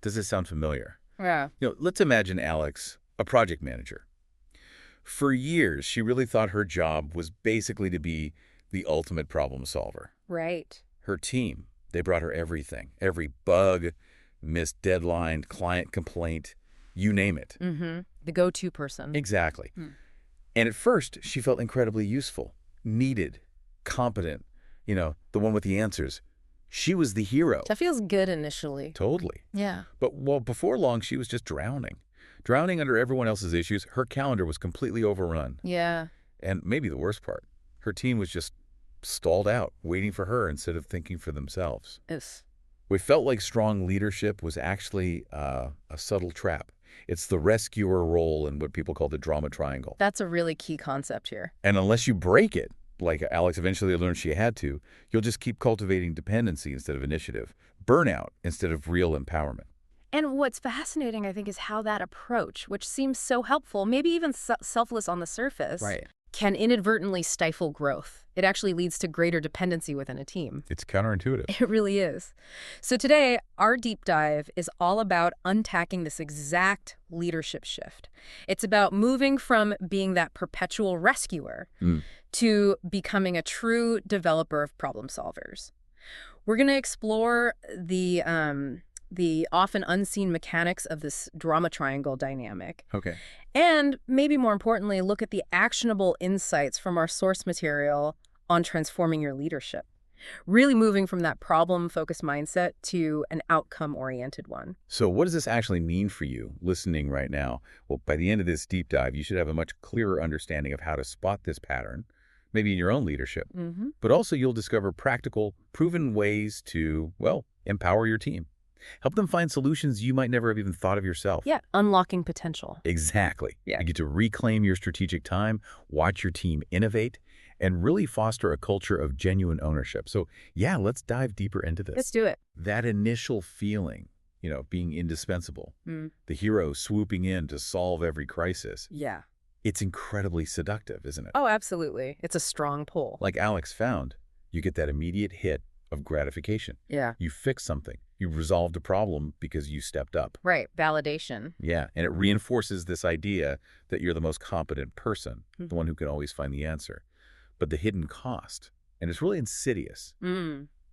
Does this sound familiar? Yeah. Let's imagine Alex, a project manager. For years, she really thought her job was basically to be the ultimate problem solver. Right. Her team, they brought her everything. Every bug, missed deadline, client complaint, you name it. Mm-hmm. The go-to person. Exactly. And at first, she felt incredibly useful, needed, competent, the one with the answers. She was the hero. That feels good initially. Totally. Yeah. But before long, she was just drowning. Drowning under everyone else's issues. Her calendar was completely overrun. Yeah. And maybe the worst part, her team was just stalled out, waiting for her instead of thinking for themselves. Yes. We felt like strong leadership was actually a subtle trap. It's the rescuer role in what people call the drama triangle. That's a really key concept here. And unless you break it, like Alex eventually learned she had to, you'll just keep cultivating dependency instead of initiative, burnout instead of real empowerment. And what's fascinating, I think, is how that approach, which seems so helpful, maybe even selfless on the surface, can inadvertently stifle growth. It actually leads to greater dependency within a team. It's counterintuitive. It really is. So today, our deep dive is all about unpacking this exact leadership shift. It's about moving from being that perpetual rescuer to becoming a true developer of problem solvers. We're going to explore the often unseen mechanics of this drama triangle dynamic. Okay. And maybe more importantly, look at the actionable insights from our source material on transforming your leadership. Really moving from that problem-focused mindset to an outcome-oriented one. So what does this actually mean for you listening right now? Well, by the end of this deep dive, you should have a much clearer understanding of how to spot this pattern, maybe in your own leadership. But also you'll discover practical, proven ways to, empower your team. Help them find solutions you might never have even thought of yourself. Yeah, unlocking potential. Exactly. Yeah. You get to reclaim your strategic time, watch your team innovate, and really foster a culture of genuine ownership. So, let's dive deeper into this. Let's do it. That initial feeling, being indispensable, the hero swooping in to solve every crisis. Yeah. It's incredibly seductive, isn't it? Oh, absolutely. It's a strong pull. Like Alex found, you get that immediate hit of gratification. Yeah. You fix something. You resolved a problem because you stepped up. Right. Validation. Yeah. And it reinforces this idea that you're the most competent person, the one who can always find the answer. But the hidden cost, and it's really insidious,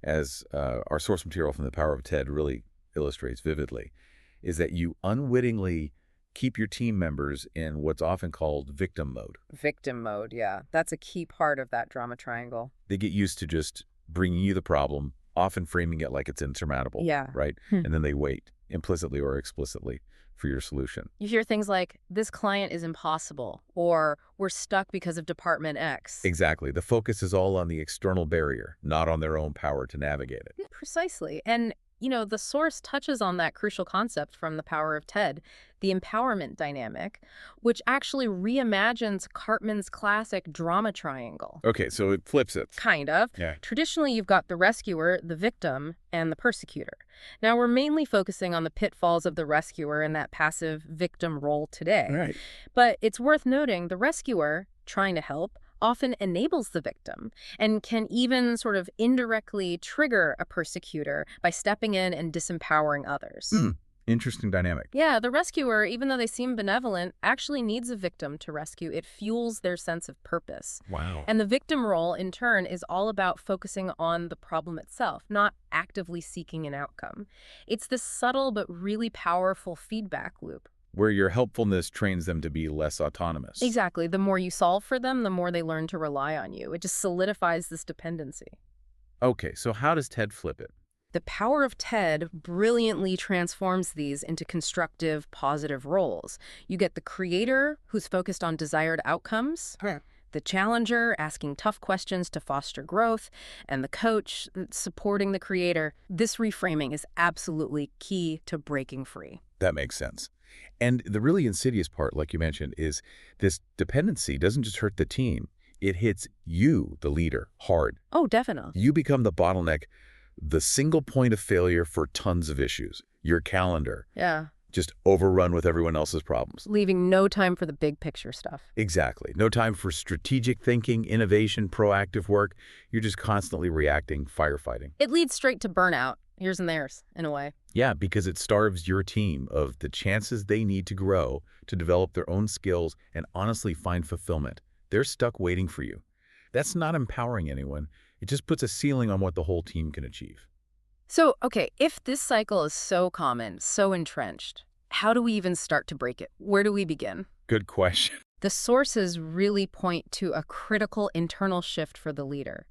as our source material from The Power of TED really illustrates vividly, is that you unwittingly keep your team members in what's often called victim mode. Victim mode, yeah. That's a key part of that drama triangle. They get used to just bringing you the problem, often framing it like it's insurmountable, right? And then they wait, implicitly or explicitly, for your solution. You hear things like, this client is impossible, or we're stuck because of Department X. Exactly. The focus is all on the external barrier, not on their own power to navigate it. Precisely. And the source touches on that crucial concept from The Power of TED, the empowerment dynamic, which actually reimagines Cartman's classic drama triangle. Okay, so it flips it. Kind of. Yeah. Traditionally, you've got the rescuer, the victim, and the persecutor. Now, we're mainly focusing on the pitfalls of the rescuer and that passive victim role today. Right. But it's worth noting the rescuer, trying to help, often enables the victim and can even sort of indirectly trigger a persecutor by stepping in and disempowering others. Interesting dynamic. Yeah, the rescuer, even though they seem benevolent, actually needs a victim to rescue. It fuels their sense of purpose. Wow. And the victim role, in turn, is all about focusing on the problem itself, not actively seeking an outcome. It's this subtle but really powerful feedback loop. Where your helpfulness trains them to be less autonomous. Exactly. The more you solve for them, the more they learn to rely on you. It just solidifies this dependency. Okay, so how does TED flip it? The Power of TED brilliantly transforms these into constructive, positive roles. You get the creator, who's focused on desired outcomes, the challenger, asking tough questions to foster growth, and the coach, supporting the creator. This reframing is absolutely key to breaking free. That makes sense. And the really insidious part, like you mentioned, is this dependency doesn't just hurt the team. It hits you, the leader, hard. Oh, definitely. You become the bottleneck, the single point of failure for tons of issues. Your calendar. Yeah. Just overrun with everyone else's problems. Leaving no time for the big picture stuff. Exactly. No time for strategic thinking, innovation, proactive work. You're just constantly reacting, firefighting. It leads straight to burnout. yours and theirs, in a way. Yeah, because it starves your team of the chances they need to grow, to develop their own skills, and honestly find fulfillment. They're stuck waiting for you. That's not empowering anyone. It just puts a ceiling on what the whole team can achieve. So, okay, if this cycle is so common, so entrenched, how do we even start to break it? Where do we begin? Good question. The sources really point to a critical internal shift for the leader.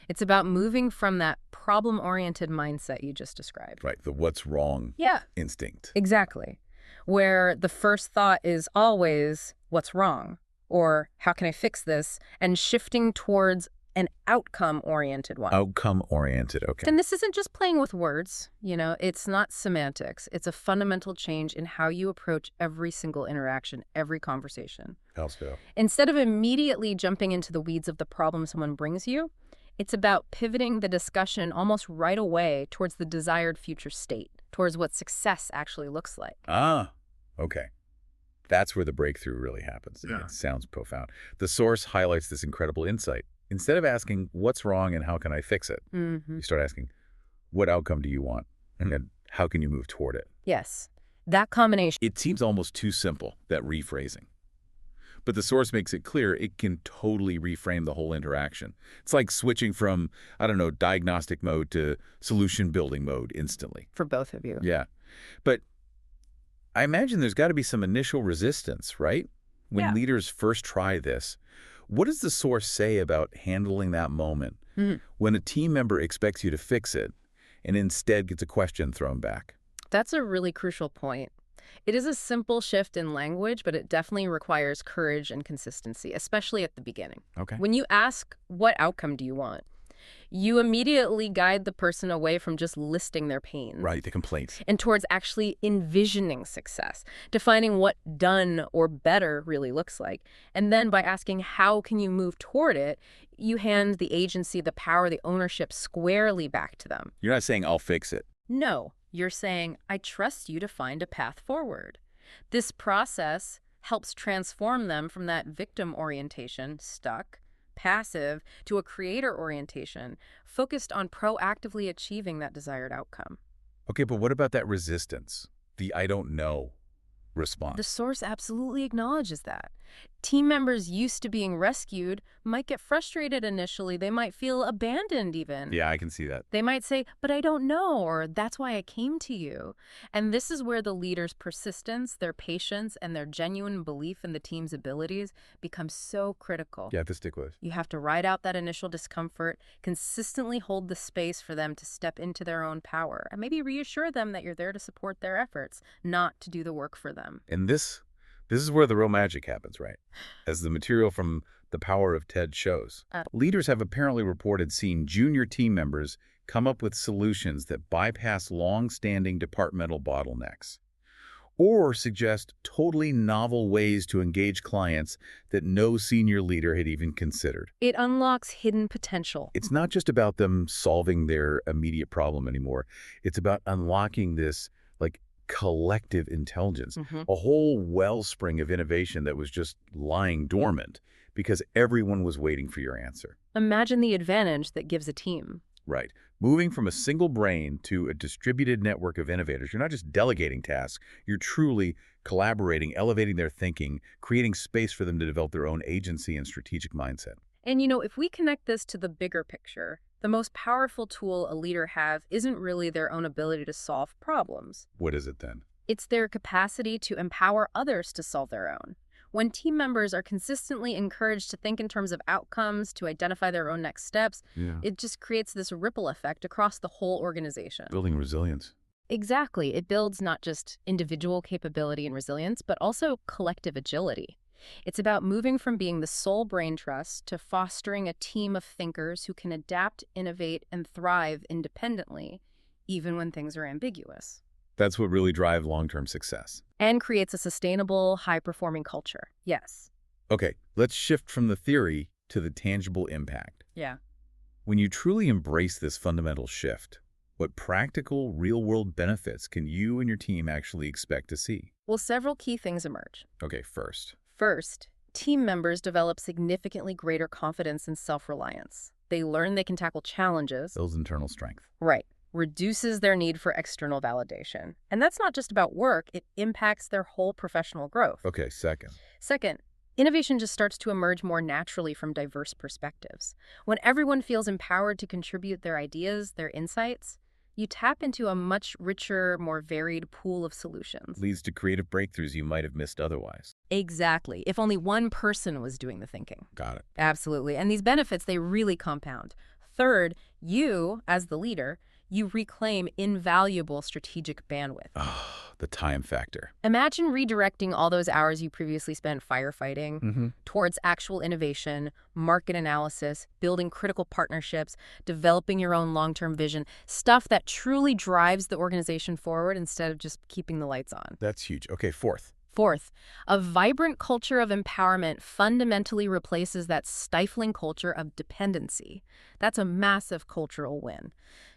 It's about moving from that problem-oriented mindset you just described. Right, the what's wrong Yeah, instinct. exactly. Where the first thought is always, what's wrong? Or how can I fix this? And shifting towards an outcome-oriented one. Outcome-oriented, okay. And this isn't just playing with words, it's not semantics. It's a fundamental change in how you approach every single interaction, every conversation. How so? Instead of immediately jumping into the weeds of the problem someone brings you, it's about pivoting the discussion almost right away towards the desired future state, towards what success actually looks like. Ah, okay. That's where the breakthrough really happens. Yeah. It sounds profound. The source highlights this incredible insight. Instead of asking, what's wrong and how can I fix it? Mm-hmm. You start asking, what outcome do you want? And then how can you move toward it? Yes, that combination. It seems almost too simple, that rephrasing. But the source makes it clear it can totally reframe the whole interaction. It's like switching from, diagnostic mode to solution building mode instantly. For both of you. Yeah. But I imagine there's got to be some initial resistance, right? When Yeah. leaders first try this. What does the source say about handling that moment when a team member expects you to fix it and instead gets a question thrown back? That's a really crucial point. It is a simple shift in language, but it definitely requires courage and consistency, especially at the beginning. Okay. When you ask, what outcome do you want? You immediately guide the person away from just listing their pains. Right, the complaints. And towards actually envisioning success, defining what done or better really looks like. And then by asking, how can you move toward it, you hand the agency, the power, the ownership squarely back to them. You're not saying, I'll fix it. No, you're saying, I trust you to find a path forward. This process helps transform them from that victim orientation, stuck, passive, to a creator orientation, focused on proactively achieving that desired outcome. Okay, but what about that resistance? The I don't know response? The source absolutely acknowledges that. Team members used to being rescued might get frustrated initially. They might feel abandoned even. Yeah, I can see that. They might say, but I don't know, or that's why I came to you. And this is where the leader's persistence, their patience, and their genuine belief in the team's abilities becomes so critical. You have to stick with it. You have to ride out that initial discomfort, consistently hold the space for them to step into their own power, and maybe reassure them that you're there to support their efforts, not to do the work for them. And this is where the real magic happens, right? As the material from The Power of TED shows. Leaders have apparently reported seeing junior team members come up with solutions that bypass long-standing departmental bottlenecks, or suggest totally novel ways to engage clients that no senior leader had even considered. It unlocks hidden potential. It's not just about them solving their immediate problem anymore. It's about unlocking this, collective intelligence, a whole wellspring of innovation that was just lying dormant because everyone was waiting for your answer. Imagine the advantage that gives a team. Right. Moving from a single brain to a distributed network of innovators, you're not just delegating tasks, you're truly collaborating, elevating their thinking, creating space for them to develop their own agency and strategic mindset. And if we connect this to the bigger picture, the most powerful tool a leader have isn't really their own ability to solve problems. What is it then? It's their capacity to empower others to solve their own. When team members are consistently encouraged to think in terms of outcomes, to identify their own next steps, it just creates this ripple effect across the whole organization. Building resilience. Exactly. It builds not just individual capability and resilience, but also collective agility. It's about moving from being the sole brain trust to fostering a team of thinkers who can adapt, innovate, and thrive independently, even when things are ambiguous. That's what really drives long-term success. And creates a sustainable, high-performing culture. Yes. Okay, let's shift from the theory to the tangible impact. Yeah. When you truly embrace this fundamental shift, what practical, real-world benefits can you and your team actually expect to see? Well, several key things emerge. Okay, first. First, team members develop significantly greater confidence and self-reliance. They learn they can tackle challenges. Builds internal strength. Right. reduces their need for external validation. And that's not just about work, it impacts their whole professional growth. Okay, second. Second, innovation just starts to emerge more naturally from diverse perspectives. When everyone feels empowered to contribute their ideas, their insights, you tap into a much richer, more varied pool of solutions. Leads to creative breakthroughs you might have missed otherwise. Exactly. If only one person was doing the thinking. Got it. Absolutely. And these benefits, they really compound. Third, you, as the leader, you reclaim invaluable strategic bandwidth. Oh, the time factor. Imagine redirecting all those hours you previously spent firefighting towards actual innovation, market analysis, building critical partnerships, developing your own long-term vision, stuff that truly drives the organization forward instead of just keeping the lights on. That's huge. Okay, fourth. Fourth, a vibrant culture of empowerment fundamentally replaces that stifling culture of dependency. That's a massive cultural win.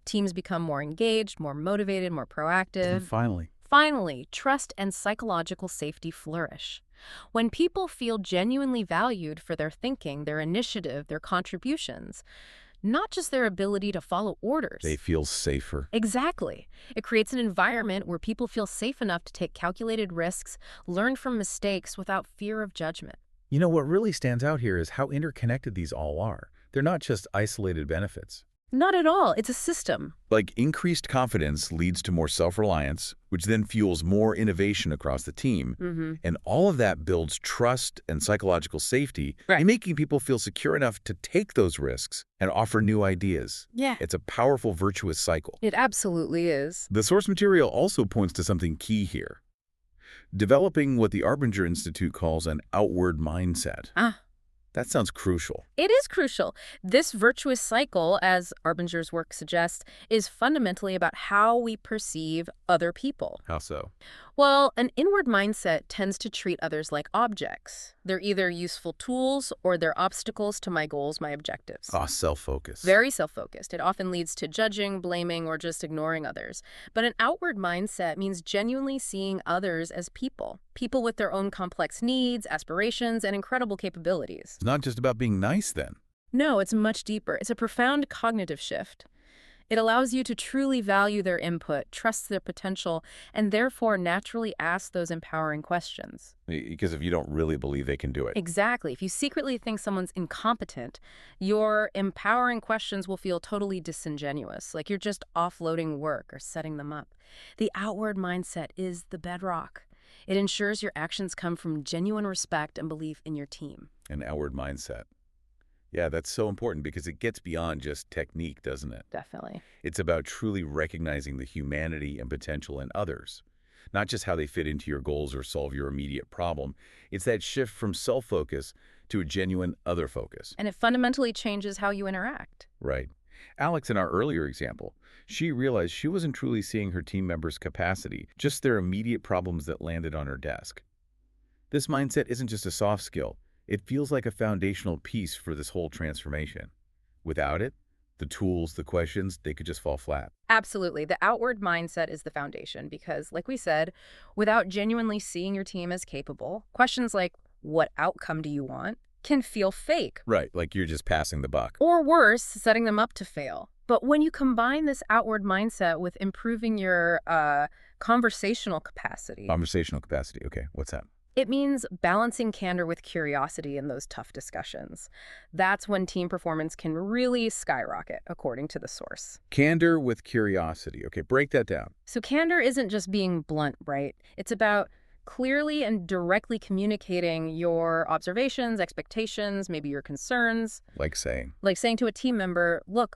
Teams become more engaged, more motivated, more proactive. And Finally, trust and psychological safety flourish. When people feel genuinely valued for their thinking, their initiative, their contributions, not just their ability to follow orders. they feel safer. Exactly. It creates an environment where people feel safe enough to take calculated risks, learn from mistakes without fear of judgment. You know, what really stands out here is how interconnected these all are. They're not just isolated benefits. Not at all. It's a system. Like, increased confidence leads to more self-reliance, which then fuels more innovation across the team. And all of that builds trust and psychological safety, Right. making people feel secure enough to take those risks and offer new ideas. Yeah. It's a powerful, virtuous cycle. It absolutely is. The source material also points to something key here: developing what the Arbinger Institute calls an outward mindset. That sounds crucial. It is crucial. This virtuous cycle, as Arbinger's work suggests, is fundamentally about how we perceive other people. How so? Well, an inward mindset tends to treat others like objects. They're either useful tools or they're obstacles to my goals, my objectives. Self-focus. Very self-focused. It often leads to judging, blaming, or just ignoring others. But an outward mindset means genuinely seeing others as people. People with their own complex needs, aspirations, and incredible capabilities. It's not just about being nice, then. No, it's much deeper. It's a profound cognitive shift. It allows you to truly value their input, trust their potential, and therefore naturally ask those empowering questions. Because if you don't really believe they can do it. Exactly. If you secretly think someone's incompetent, your empowering questions will feel totally disingenuous, like you're just offloading work or setting them up. The outward mindset is the bedrock. It ensures your actions come from genuine respect and belief in your team. An outward mindset. Yeah, that's so important because it gets beyond just technique, doesn't it? Definitely. It's about truly recognizing the humanity and potential in others, not just how they fit into your goals or solve your immediate problem. It's that shift from self-focus to a genuine other focus. And it fundamentally changes how you interact. Right. Alex, in our earlier example, she realized she wasn't truly seeing her team members' capacity, just their immediate problems that landed on her desk. This mindset isn't just a soft skill. It feels like a foundational piece for this whole transformation. Without it, the tools, the questions, they could just fall flat. Absolutely. The outward mindset is the foundation because, like we said, without genuinely seeing your team as capable, questions like, what outcome do you want, can feel fake. Right, like you're just passing the buck. Or worse, setting them up to fail. But when you combine this outward mindset with improving your conversational capacity. Conversational capacity, okay, what's that? It means balancing candor with curiosity in those tough discussions. That's when team performance can really skyrocket, according to the source. Candor with curiosity. Okay, break that down. So candor isn't just being blunt, right? It's about clearly and directly communicating your observations, expectations, maybe your concerns. Like saying? Like saying to a team member, look,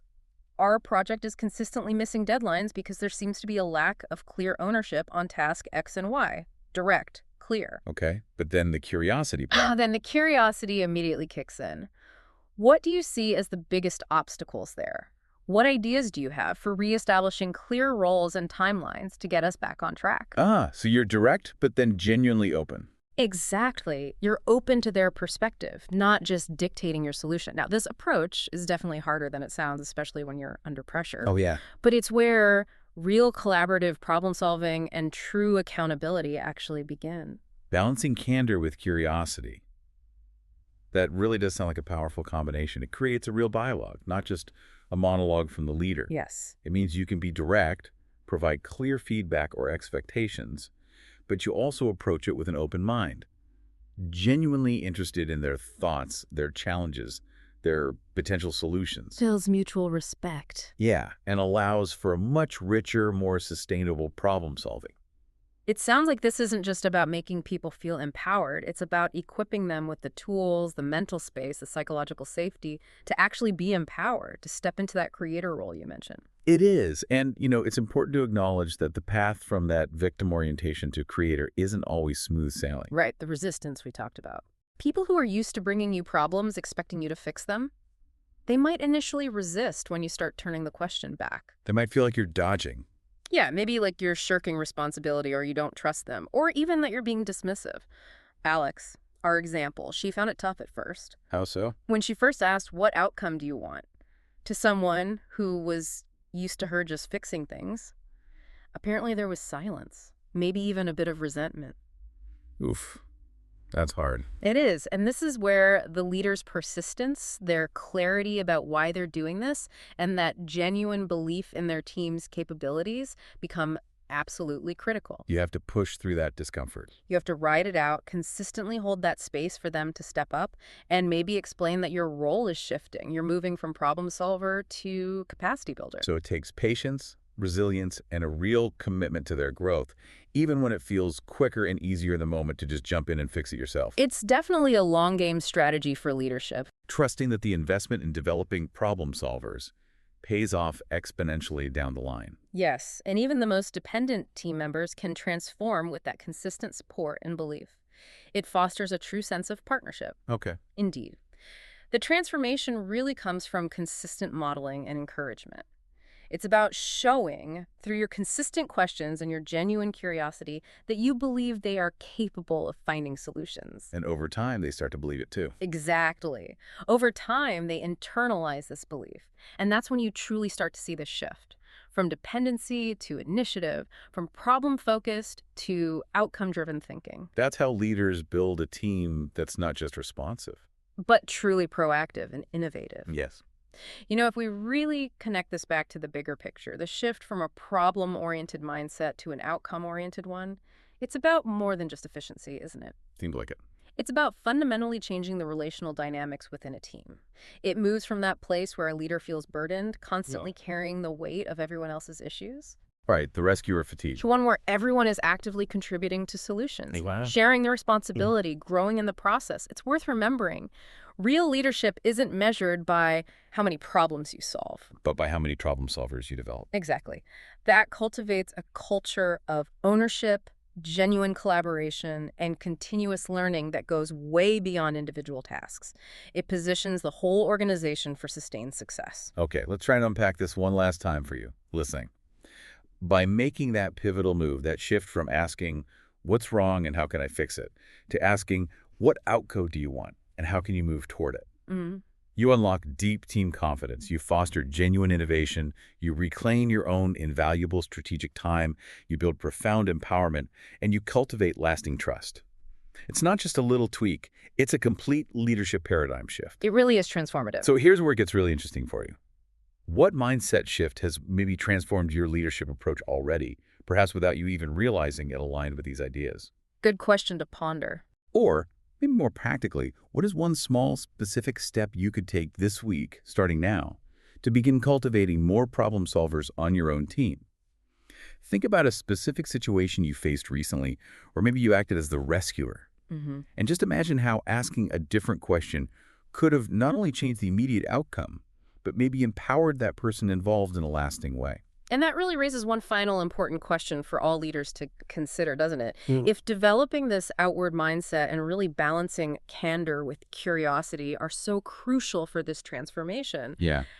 our project is consistently missing deadlines because there seems to be a lack of clear ownership on task X and Y. Direct. Clear. Okay, but then the curiosity part. Then the curiosity immediately kicks in. What do you see as the biggest obstacles there? What ideas do you have for reestablishing clear roles and timelines to get us back on track? So you're direct, but then genuinely open. Exactly. You're open to their perspective, not just dictating your solution. Now, this approach is definitely harder than it sounds, especially when you're under pressure. Oh, yeah. But it's where real collaborative problem solving and true accountability actually begin. Balancing candor with curiosity. That really does sound like a powerful combination. It creates a real dialogue, not just a monologue from the leader. Yes. It means you can be direct, provide clear feedback or expectations, but you also approach it with an open mind, genuinely interested in their thoughts, their challenges, their potential solutions. Feels mutual respect. Yeah, and allows for a much richer, more sustainable problem solving. It sounds like this isn't just about making people feel empowered. It's about equipping them with the tools, the mental space, the psychological safety to actually be empowered, to step into that creator role you mentioned. It is. And, it's important to acknowledge that the path from that victim orientation to creator isn't always smooth sailing. Right, the resistance we talked about. People who are used to bringing you problems, expecting you to fix them, they might initially resist when you start turning the question back. They might feel like you're dodging. Yeah, maybe like you're shirking responsibility or you don't trust them, or even that you're being dismissive. Alex, our example, she found it tough at first. How so? When she first asked, "What outcome do you want?" to someone who was used to her just fixing things, apparently there was silence, maybe even a bit of resentment. Oof. That's hard. It is, and this is where the leader's persistence, their clarity about why they're doing this, and that genuine belief in their team's capabilities become absolutely critical. You have to push through that discomfort. You have to ride it out, consistently hold that space for them to step up, and maybe explain that your role is shifting. You're moving from problem solver to capacity builder. So it takes patience, resilience, and a real commitment to their growth, even when it feels quicker and easier in the moment to just jump in and fix it yourself. It's definitely a long game strategy for leadership. Trusting that the investment in developing problem solvers pays off exponentially down the line. Yes, and even the most dependent team members can transform with that consistent support and belief. It fosters a true sense of partnership. Okay. Indeed. The transformation really comes from consistent modeling and encouragement. It's about showing, through your consistent questions and your genuine curiosity, that you believe they are capable of finding solutions. And over time, they start to believe it too. Exactly. Over time, they internalize this belief. And that's when you truly start to see the shift. From dependency to initiative, from problem-focused to outcome-driven thinking. That's how leaders build a team that's not just responsive, but truly proactive and innovative. Yes. If we really connect this back to the bigger picture, the shift from a problem-oriented mindset to an outcome-oriented one, it's about more than just efficiency, isn't it? Seems like it. It's about fundamentally changing the relational dynamics within a team. It moves from that place where a leader feels burdened, constantly carrying the weight of everyone else's issues, Right, the rescuer fatigue. to one where everyone is actively contributing to solutions, sharing the responsibility, growing in the process. It's worth remembering. Real leadership isn't measured by how many problems you solve. But by how many problem solvers you develop. Exactly. That cultivates a culture of ownership, genuine collaboration, and continuous learning that goes way beyond individual tasks. It positions the whole organization for sustained success. Okay, let's try and unpack this one last time for you, listening. By making that pivotal move, that shift from asking, what's wrong and how can I fix it, to asking, what outcome do you want and how can you move toward it? Mm-hmm. You unlock deep team confidence, you foster genuine innovation, you reclaim your own invaluable strategic time, you build profound empowerment, and you cultivate lasting trust. It's not just a little tweak, it's a complete leadership paradigm shift. It really is transformative. So here's where it gets really interesting for you. What mindset shift has maybe transformed your leadership approach already, perhaps without you even realizing it aligned with these ideas? Good question to ponder. Or, maybe more practically, what is one small, specific step you could take this week, starting now, to begin cultivating more problem solvers on your own team? Think about a specific situation you faced recently, or maybe you acted as the rescuer. Mm-hmm. And just imagine how asking a different question could have not only changed the immediate outcome, but maybe empowered that person involved in a lasting way. And that really raises one final important question for all leaders to consider, doesn't it? If developing this outward mindset and really balancing candor with curiosity are so crucial for this transformation,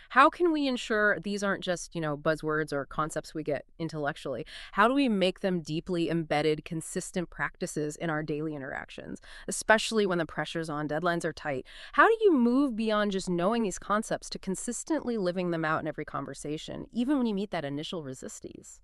how can we ensure these aren't just, buzzwords or concepts we get intellectually? How do we make them deeply embedded, consistent practices in our daily interactions, especially when the pressure's on, deadlines are tight? How do you move beyond just knowing these concepts to consistently living them out in every conversation, even when you meet that initial resistance?